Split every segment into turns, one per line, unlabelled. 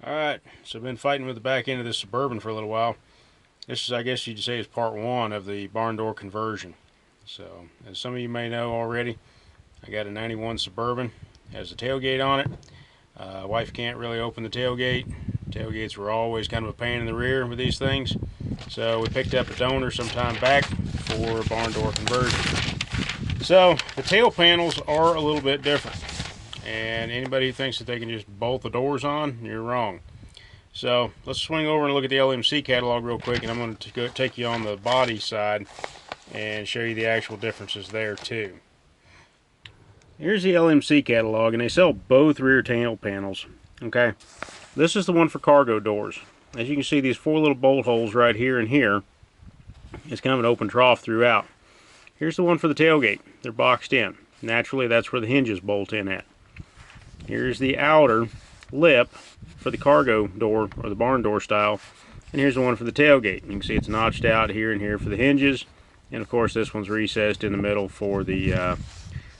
Alright, so I've been fighting with the back end of this Suburban for a little while. This is, I guess you'd say, is part one of the barn door conversion. So, as some of you may know already, I got a 91 Suburban. It has a tailgate on it. Wife can't really open the tailgate. Tailgates were always kind of a pain in the rear with these things. So we picked up a donor some time back for barn door conversion. So the tail panels are a little bit different. And anybody who thinks that they can just bolt the doors on, you're wrong. So let's swing over and look at the LMC catalog real quick, and I'm going to take you on the body side and show you the actual differences there too. Here's the LMC catalog, and they sell both rear tail panels. Okay, this is the one for cargo doors. As you can see, these four little bolt holes right here and here. It's kind of an open trough throughout. Here's the one for the tailgate. They're boxed in. Naturally, that's where the hinges bolt in at. Here's the outer lip for the cargo door or the barn door style, and here's the one for the tailgate. You can see it's notched out here and here for the hinges, and of course this one's recessed in the middle for the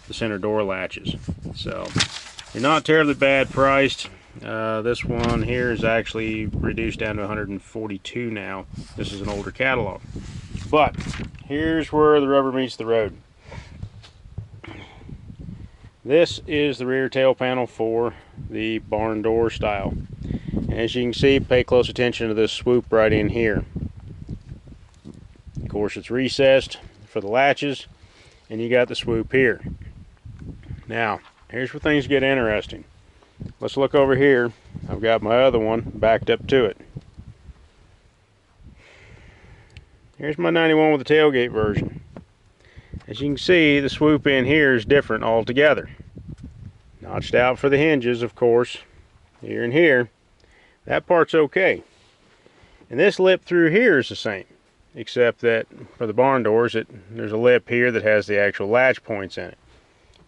center door latches. So they're not terribly bad priced. This one here is actually reduced down to 142 now. This is an older catalog. But here's where the rubber meets the road. This is the rear tail panel for the barn door style. And as you can see, pay close attention to this swoop right in here. Of course, it's recessed for the latches, and you got the swoop here. Now, here's where things get interesting. Let's look over here. I've got my other one backed up to it. Here's my 91 with the tailgate version. As you can see, the swoop in here is different altogether. Notched out for the hinges, of course, here and here. That part's okay. And this lip through here is the same, except that for the barn doors, there's a lip here that has the actual latch points in it.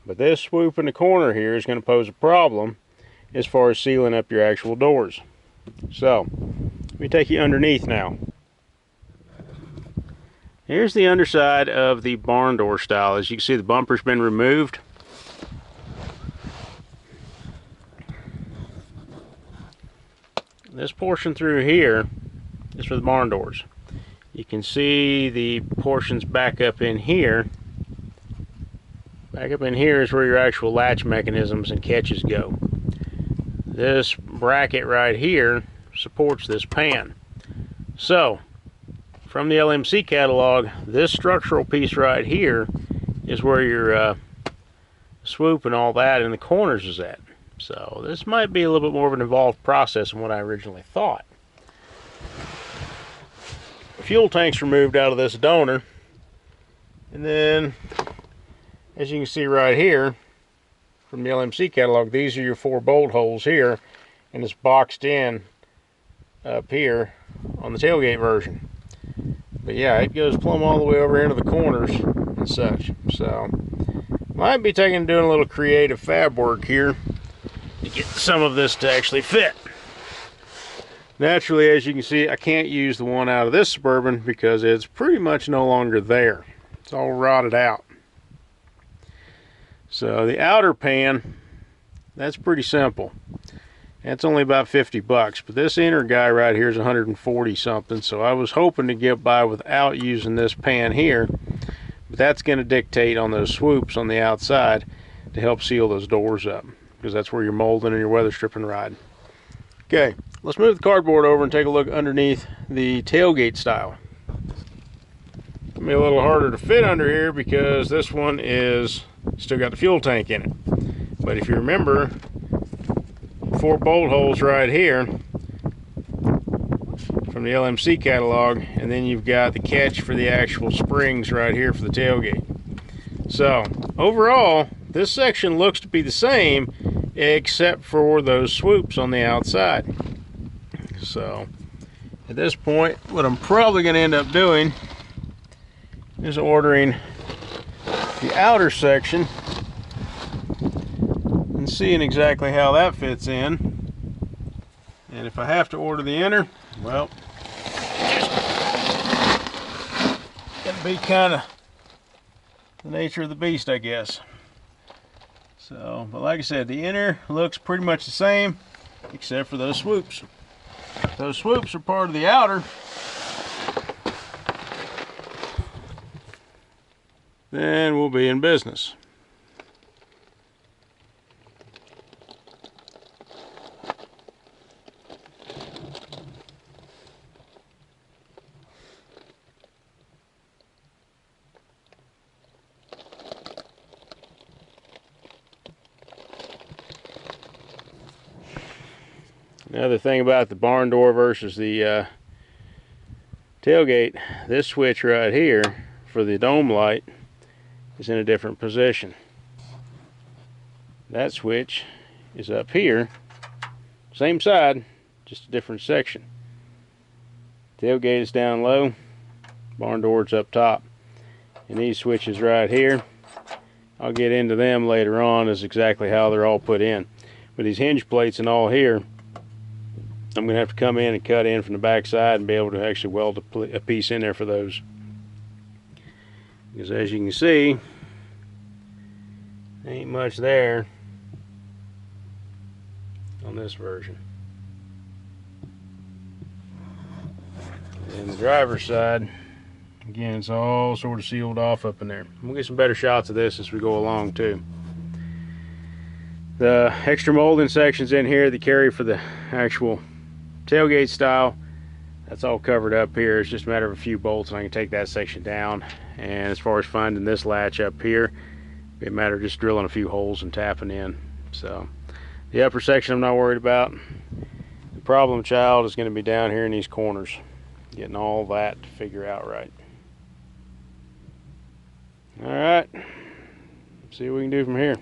But this swoop in the corner here is going to pose a problem as far as sealing up your actual doors. So, let me take you underneath now. Here's the underside of the barn door style. As you can see, the bumper's been removed. This portion through here is for the barn doors. You can see the portions back up in here. Back up in here is where your actual latch mechanisms and catches go. This bracket right here supports this pan. So, from the LMC catalog, this structural piece right here is where your swoop and all that in the corners is at. So this might be a little bit more of an involved process than what I originally thought. The fuel tank's removed out of this donor, and then as you can see right here from the LMC catalog, these are your four bolt holes here, and it's boxed in up here on the tailgate version. But yeah, it goes plumb all the way over into the corners and such. So, might be doing a little creative fab work here to get some of this to actually fit. Naturally, as you can see, I can't use the one out of this Suburban because it's pretty much no longer there. It's all rotted out. So the outer pan, that's pretty simple. That's only about 50 bucks, but this inner guy right here is 140 something, so I was hoping to get by without using this pan here, but that's going to dictate on those swoops on the outside to help seal those doors up, because that's where you're molding and your weather stripping ride. Okay, let's move the cardboard over and take a look underneath the tailgate style. It's going to be a little harder to fit under here because this one is still got the fuel tank in it. But if you remember, four bolt holes right here from the LMC catalog, and then you've got the catch for the actual springs right here for the tailgate. So overall, this section looks to be the same except for those swoops on the outside. So at this point, what I'm probably going to end up doing is ordering the outer section and seeing exactly how that fits in. And if I have to order the inner, well, it'll be kind of the nature of the beast, I guess. So, but like I said, the inner looks pretty much the same. except for those swoops. Those swoops are part of the outer. Then we'll be in business. Another thing about the barn door versus the tailgate, this switch right here for the dome light is in a different position. That switch is up here, same side, just a different section. Tailgate is down low, barn door's up top. And these switches right here, I'll get into them later on as exactly how they're all put in. But these hinge plates and all here, I'm going to have to come in and cut in from the back side and be able to actually weld a piece in there for those. Because as you can see, ain't much there on this version. And the driver's side, again, it's all sort of sealed off up in there. We'll get some better shots of this as we go along too. The extra molding sections in here that carry for the actual tailgate style, that's all covered up here. It's just a matter of a few bolts and I can take that section down. And as far as finding this latch up here, it'd be a matter of just drilling a few holes and tapping in. So the upper section I'm not worried about. The problem child is going to be down here in these corners, getting all that to figure out right. All right, see what we can do from here.